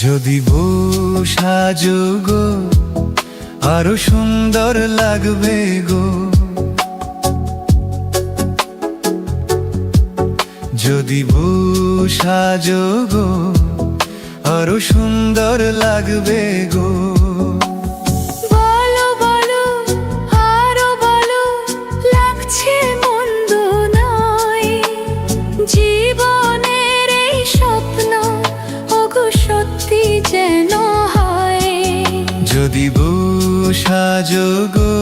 যদি বউ সাজো গো আরো সুন্দর লাগবে গো। যদি বউ সাজো গো আরো সুন্দর লাগবে গো। বলো বলো আরো বলো, লাগছে মন্দ নয়, জীবনের এই স্বপ্ন ওগো সত্যি যেন হয়। যদি বউ সাজো গো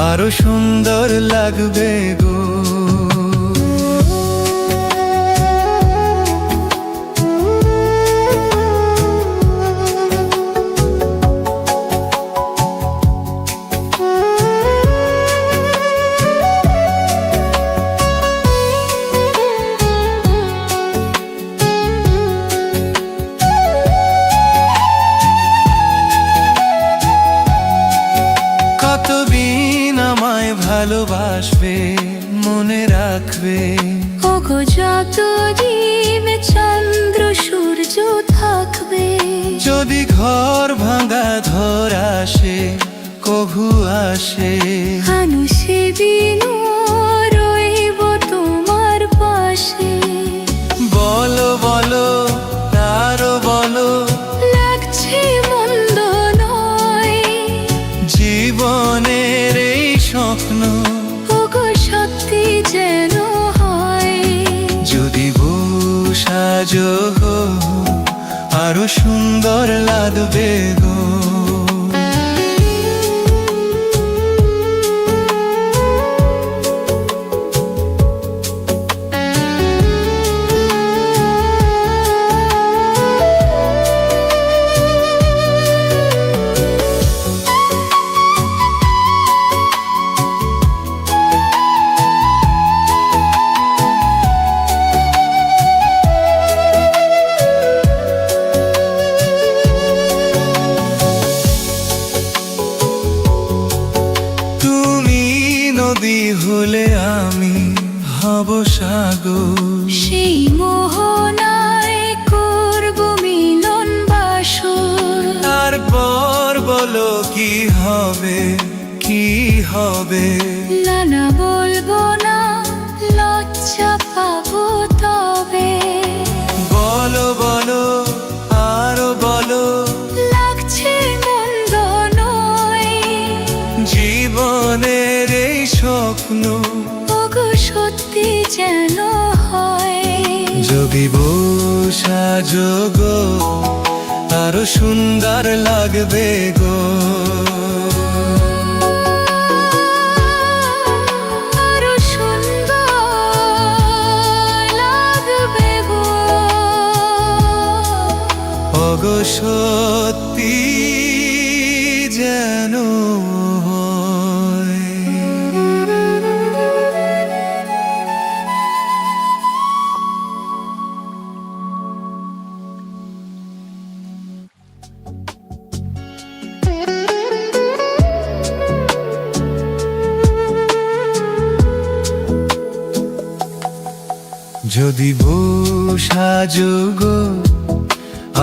আরো সুন্দর লাগবে গো। কতদিন আমায় ভালোবাসবে, মনে রাখবে ওগো যতদিন চন্দ্র সূর্য থাকবে। যদি ঘর ভাঙা ধর আসে, কভু আসে আনু সেদিনও রইব তোমার পাশে। বলো বলো আরো বলো, লাগছে মন্দ নয়, জীবনের এই স্বপ্ন ওগো সত্যি যেন হয়। যদি বউ সাজো গো আরো সুন্দর লাগবে গো। নদী হলে আমি হব সাগর, সেই মোহনায় করব মিলন বাসর। তারপর বলো কি হবে, কি হবে। না না বলবো না, লজ্জা পাবো তবে। বলো বলো আরো বলো, লাগছে মন্দ নয়, জীবনের এই স্বপ্ন ওগো সত্যি যেন হয়। যদি বউ সাজো গো আরো সুন্দর লাগবে গো। আরো সুন্দর লাগবে গো। ওগো সত্যি যেন হয়। যদি বউ সাজো গো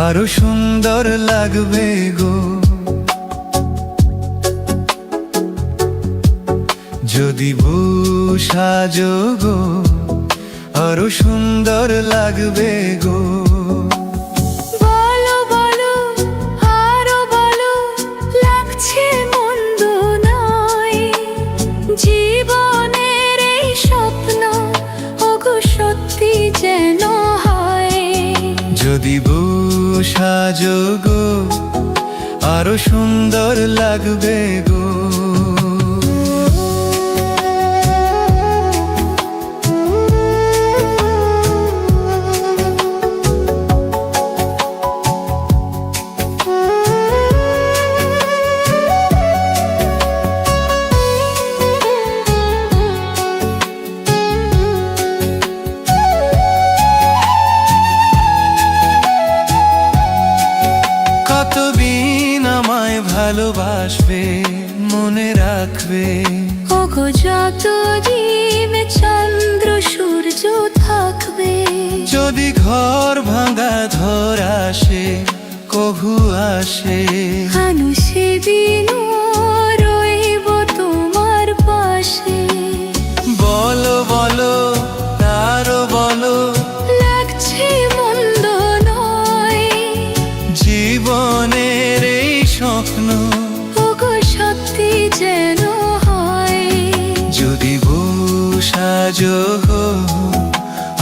আরো সুন্দর লাগবে গো। যদি বউ সাজো গো আরো সুন্দর লাগবে গো। বলো বলো আরো বলো, লাগছে মন্দ নয়, জীবনের এই স্বপ্ন ওগো সত্যি যেন হয়। যদি বউ সাজো গো আরো সুন্দর লাগবে গো। কতদিন আমায় ভালোবাসবে, মনে রাখবে ওগো যতদিন চন্দ্র সূর্য থাকবে। যদি ঘর ভাঙা ধর আসে, কভু আসে। আনু সেদিনও রইব তোমার পাশে। বলো বলো আরো বলো, লাগছে মন্দ নয়, জীবনের এই স্বপ্ন ওগো সত্যি যেন হয়। যদি সাজো গো,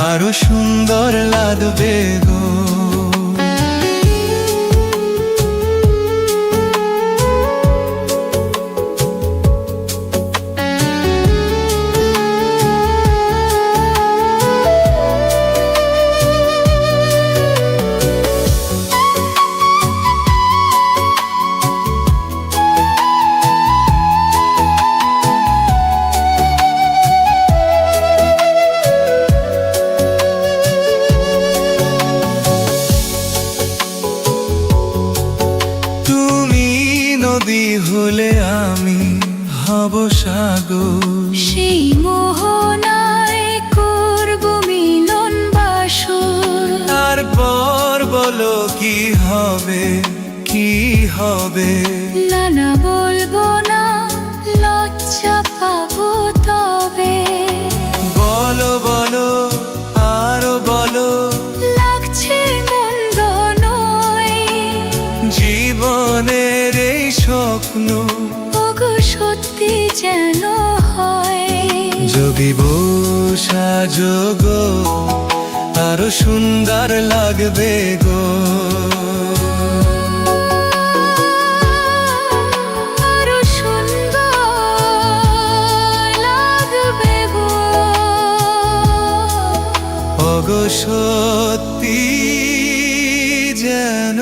আরো সুন্দর লাগবে গো। নদী হলে আমি হব সাগর, সেই মোহনায় করব মিলন বাসর। তারপর বলো কি হবে, কি হবে? না না বলবো না, লজ্জা পাবো তবে। বলো বলো আরো বলো, লাগছে মন্দ নয়, জীবনের এই স্বপ্ন ওগো সত্যি যেন হয়। যদি সাজো গো, আরো সুন্দর লাগবে গো। আরো সুন্দর লাগবে গো। ওগো সত্যি যেন